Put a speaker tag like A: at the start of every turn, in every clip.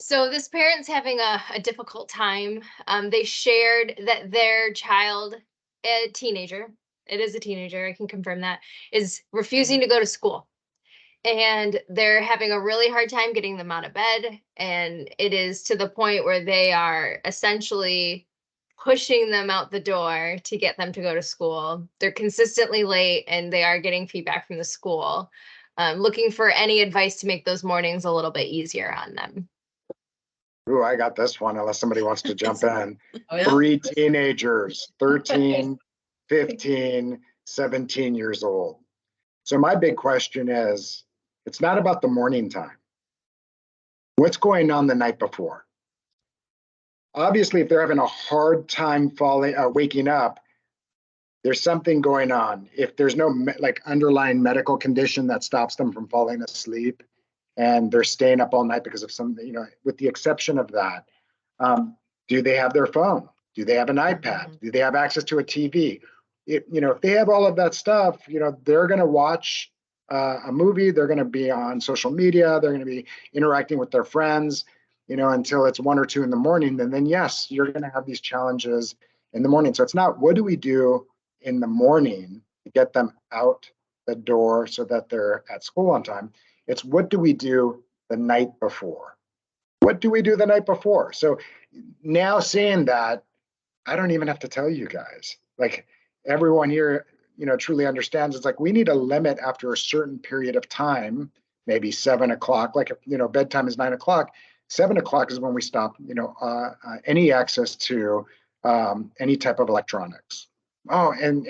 A: So this parent's having a difficult time. They shared that their child, a teenager, it is a teenager, I can confirm that, is refusing to go to school. And they're having a really hard time getting them out of bed. And it is to the point where they are essentially pushing them out the door to get them to go to school. They're consistently late and they are getting feedback from the school. Looking for any advice to make those mornings a little bit easier on them.
B: Ooh, I got this one, unless somebody wants to jump in.
C: Oh, yeah.
B: 3 teenagers, 13, 15, 17 years old. So my big question is, it's not about the morning time. What's going on the night before? Obviously, if they're having a hard time waking up, there's something going on. If there's no like underlying medical condition that stops them from falling asleep, and they're staying up all night because of something, with the exception of that, do they have their phone? Do they have an iPad? Do they have access to a TV? If they have all of that stuff, they're going to watch a movie. They're going to be on social media. They're going to be interacting with their friends, until it's 1 or 2 in the morning. And then, yes, you're going to have these challenges in the morning. So it's not what do we do in the morning to get them out the door so that they're at school on time. It's what do we do the night before? What do we do the night before? So now saying that, I don't even have to tell you guys. Like everyone here, truly understands. It's like we need a limit after a certain period of time, maybe 7 o'clock. Like bedtime is 9 o'clock. 7 o'clock is when we stop. Any access to any type of electronics. Oh, and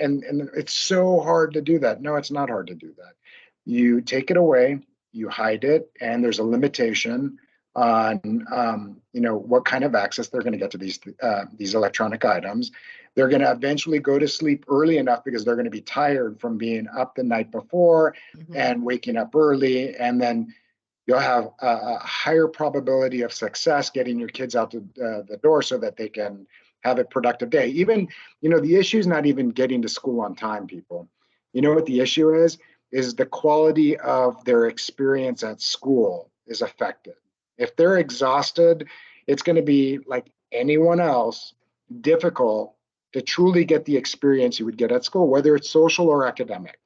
B: it's so hard to do that. No, it's not hard to do that. You take it away, you hide it, and there's a limitation on what kind of access they're going to get to these electronic items. They're going to eventually go to sleep early enough because they're going to be tired from being up the night before and waking up early, and then you'll have a higher probability of success getting your kids out the door so that they can have a productive day. Even, the issue is not even getting to school on time, people. You know what the issue is the quality of their experience at school is affected. If they're exhausted, it's going to be like anyone else, difficult to truly get the experience you would get at school, whether it's social or academic.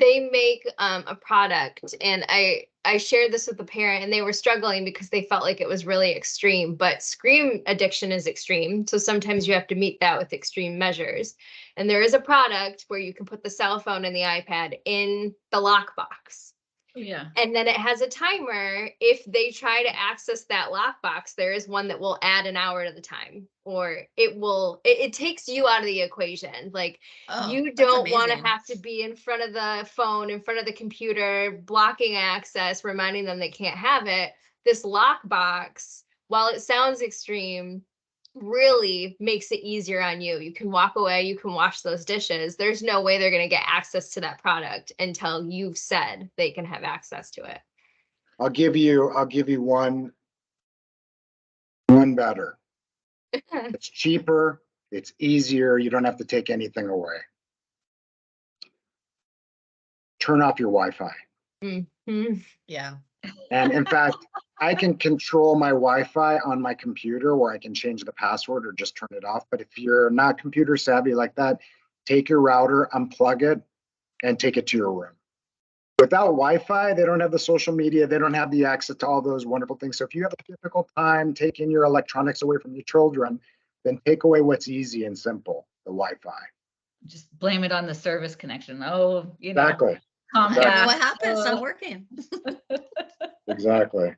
A: They make a product, and I shared this with the parent, and they were struggling because they felt like it was really extreme. But screen addiction is extreme, so sometimes you have to meet that with extreme measures. And there is a product where you can put the cell phone and the iPad in the lockbox.
C: Yeah.
A: And then it has a timer. If they try to access that lockbox, there is one that will add an hour to the time, or it takes you out of the equation. Like you don't want to have to be in front of the phone, in front of the computer, blocking access, reminding them they can't have it. This lockbox, while it sounds extreme, really makes it easier on you. You can walk away, you can wash those dishes. There's no way they're going to get access to that product until you've said they can have access to it.
B: I'll give you one better. It's cheaper, it's easier, you don't have to take anything away. Turn off your Wi-Fi.
A: Mm-hmm.
C: Yeah.
B: And in fact, I can control my Wi-Fi on my computer where I can change the password or just turn it off. But if you're not computer savvy like that, take your router, unplug it, and take it to your room. Without Wi-Fi, they don't have the social media, they don't have the access to all those wonderful things. So if you have a difficult time taking your electronics away from your children, then take away what's easy and simple, the Wi-Fi.
C: Just blame it on the service connection. Oh,
B: Exactly.
C: Comcast.
D: I don't know what happened. It's not working.
B: Exactly.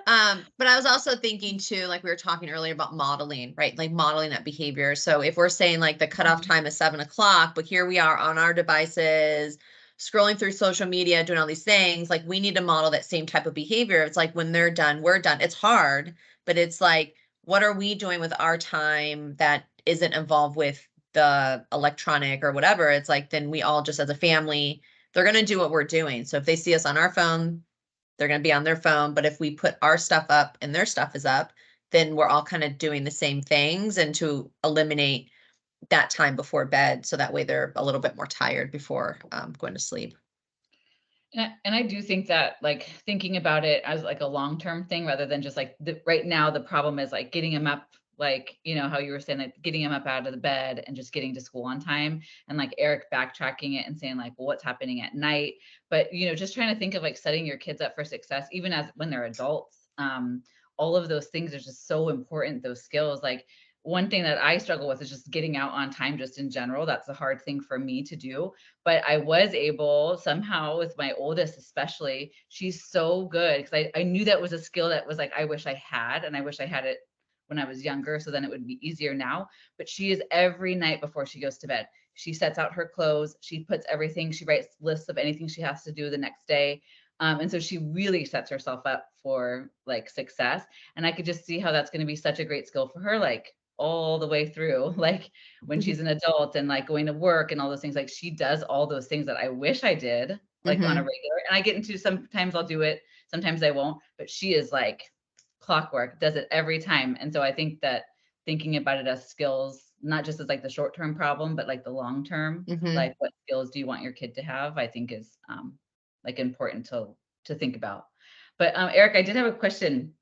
D: But I was also thinking too, like we were talking earlier about modeling, right? Like modeling that behavior. So if we're saying like the cutoff time is 7 o'clock, but here we are on our devices, scrolling through social media, doing all these things, like we need to model that same type of behavior. It's like when they're done, we're done. It's hard, but it's like, what are we doing with our time that isn't involved with the electronic or whatever? It's like, then we all just as a family, they're going to do what we're doing. So if they see us on our phone, they're going to be on their phone. But if we put our stuff up and their stuff is up, then we're all kind of doing the same things, and to eliminate that time before bed. So that way they're a little bit more tired before going to sleep.
C: And I do think that like thinking about it as like a long-term thing rather than just like right now, the problem is like getting him up, like, how you were saying, like getting him up out of the bed and just getting to school on time. And like Eric backtracking it and saying like, well, what's happening at night? But, just trying to think of like setting your kids up for success, even as when they're adults. All of those things are just so important, those skills. Like one thing that I struggle with is just getting out on time, just in general. That's a hard thing for me to do. But I was able somehow with my oldest, especially, she's so good because I knew that was a skill that was like, I wish I had, and I wish I had it when I was younger. So then it would be easier now. But she is every night before she goes to bed. She sets out her clothes. She puts everything, she writes lists of anything she has to do the next day. And so she really sets herself up for like success. And I could just see how that's going to be such a great skill for her, like all the way through, like when she's an adult and like going to work and all those things. Like she does all those things that I wish I did, like on a regular. And I get into, sometimes I'll do it, sometimes I won't, but she is like clockwork, does it every time. And so I think that thinking about it as skills, not just as like the short-term problem, but like the long-term, like what skills do you want your kid to have, I think is like important to think about. But Eric, I did have a question.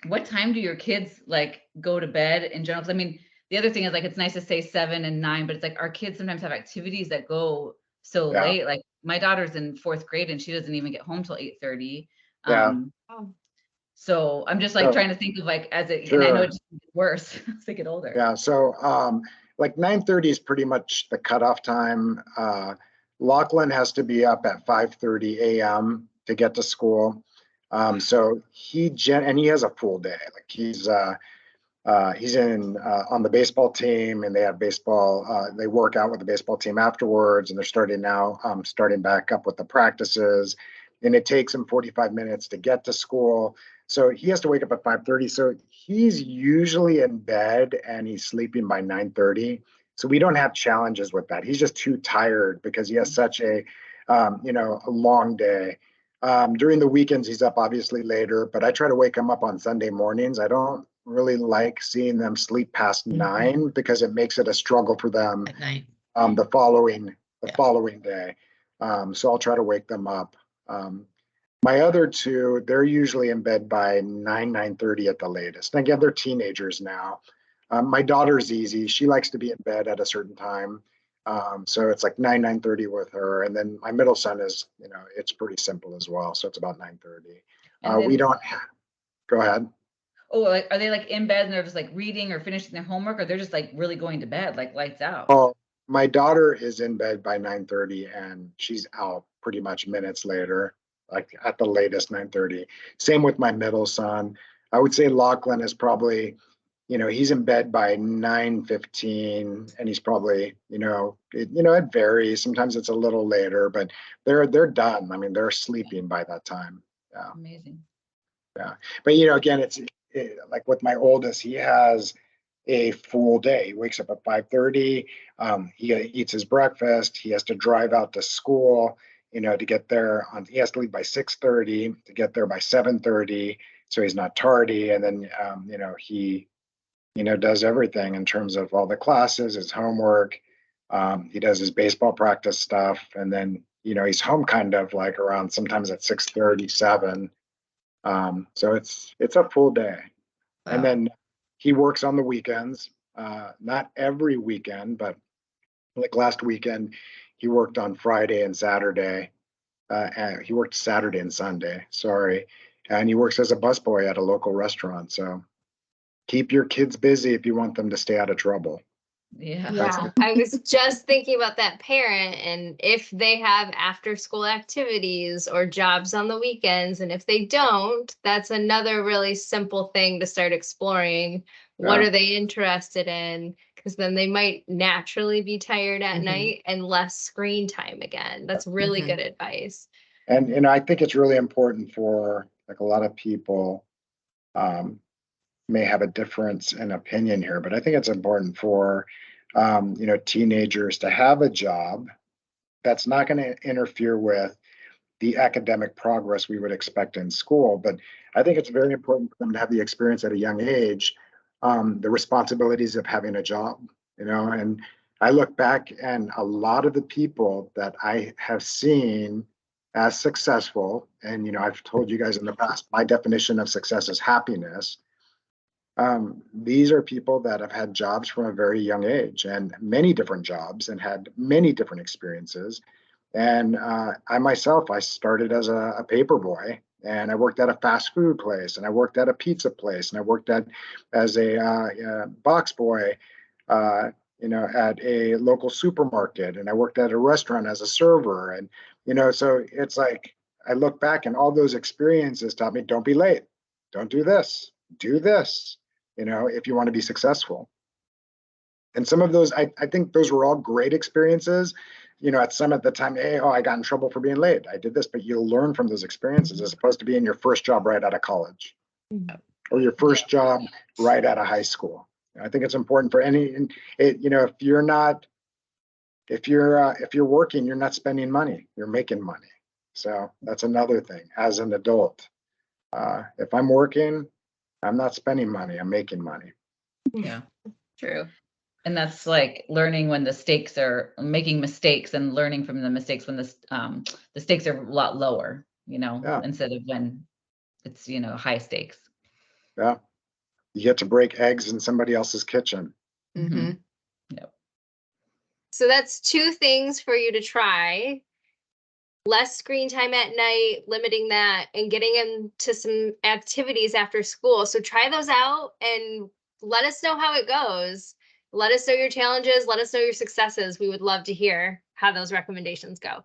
C: What time do your kids like go to bed in general? 'Cause I mean, the other thing is like, it's nice to say 7 and 9, but it's like our kids sometimes have activities that go so
B: Yeah.
C: late. Like my daughter's in 4th grade and she doesn't even get home till 8:30.
B: Yeah.
C: So I'm just like trying to think of like as it, and I know it just gets worse as they get older.
B: Yeah. So like 9:30 is pretty much the cutoff time. Lachlan has to be up at 5:30 a.m. to get to school. So he has a full day. Like he's in on the baseball team, and they have baseball. They work out with the baseball team afterwards, and they're starting back up with the practices. And it takes him 45 minutes to get to school. So he has to wake up at 5:30. So he's usually in bed and he's sleeping by 9:30. So we don't have challenges with that. He's just too tired because he has such a long day. During the weekends, he's up obviously later, but I try to wake him up on Sunday mornings. I don't really like seeing them sleep past 9 because it makes it a struggle for them
D: at night.
B: the following day. So I'll try to wake them up. My other two, they're usually in bed by 9:30 at the latest. And again, they're teenagers now. My daughter's easy. She likes to be in bed at a certain time. So it's like 9:30 with her. And then my middle son is, it's pretty simple as well. So it's about 9:30. We don't go ahead.
C: Oh, like, are they like in bed and they're just like reading or finishing their homework, or they're just like really going to bed, like lights out?
B: Oh, my daughter is in bed by 9:30 and she's out pretty much minutes later, like at the latest 9:30. Same with my middle son. I would say Lachlan is probably, he's in bed by 9:15 and he's probably, it varies. Sometimes it's a little later, but they're done. I mean, they're sleeping by that time. Yeah.
C: Amazing.
B: Yeah. But again, it's like with my oldest, he has a full day. He wakes up at 5:30. He eats his breakfast. He has to drive out to school, to get there he has to leave by 6:30 to get there by 7:30. So he's not tardy. And then, he, does everything in terms of all the classes, his homework. He does his baseball practice stuff. And then, he's home kind of like around sometimes at 6:30, 7. So it's a full day.
D: Wow.
B: And then he works on the weekends, not every weekend, but like last weekend, he worked on Friday and Saturday. And he worked Saturday and Sunday, sorry. And he works as a busboy at a local restaurant. So keep your kids busy if you want them to stay out of trouble.
C: Yeah.
A: I was just thinking about that parent, and if they have after school activities or jobs on the weekends, and if they don't, that's another really simple thing to start exploring. What
B: Yeah.
A: are they interested in? Because then they might naturally be tired at night and less screen time again. That's really good advice.
B: And I think it's really important for like a lot of people may have a difference in opinion here, but I think it's important for teenagers to have a job that's not going to interfere with the academic progress we would expect in school. But I think it's very important for them to have the experience at a young age, the responsibilities of having a job, and I look back and a lot of the people that I have seen as successful, and I've told you guys in the past, my definition of success is happiness. These are people that have had jobs from a very young age, and many different jobs, and had many different experiences. And I myself, I started as a paper boy, and I worked at a fast food place, and I worked at a pizza place, and I worked as a box boy, at a local supermarket, and I worked at a restaurant as a server. And so it's like I look back, and all those experiences taught me, don't be late, don't do this, do this, if you want to be successful. And some of those, I think those were all great experiences. At some at the time, hey, I got in trouble for being late, I did this, but you'll learn from those experiences, as opposed to being your first job right out of college, or your first job right out of high school. I think it's important for if you're working, you're not spending money, you're making money. So that's another thing as an adult. If I'm working, I'm not spending money, I'm making money.
C: Yeah,
D: True.
C: and that's like learning when making mistakes, and learning from the mistakes when the stakes are a lot lower, instead of when it's high stakes.
B: Yeah, you get to break eggs in somebody else's kitchen.
D: Mm-hmm.
C: Yep.
A: So that's 2 things for you to try. Less screen time at night, limiting that, and getting into some activities after school. So try those out and let us know how it goes. Let us know your challenges. Let us know your successes. We would love to hear how those recommendations go.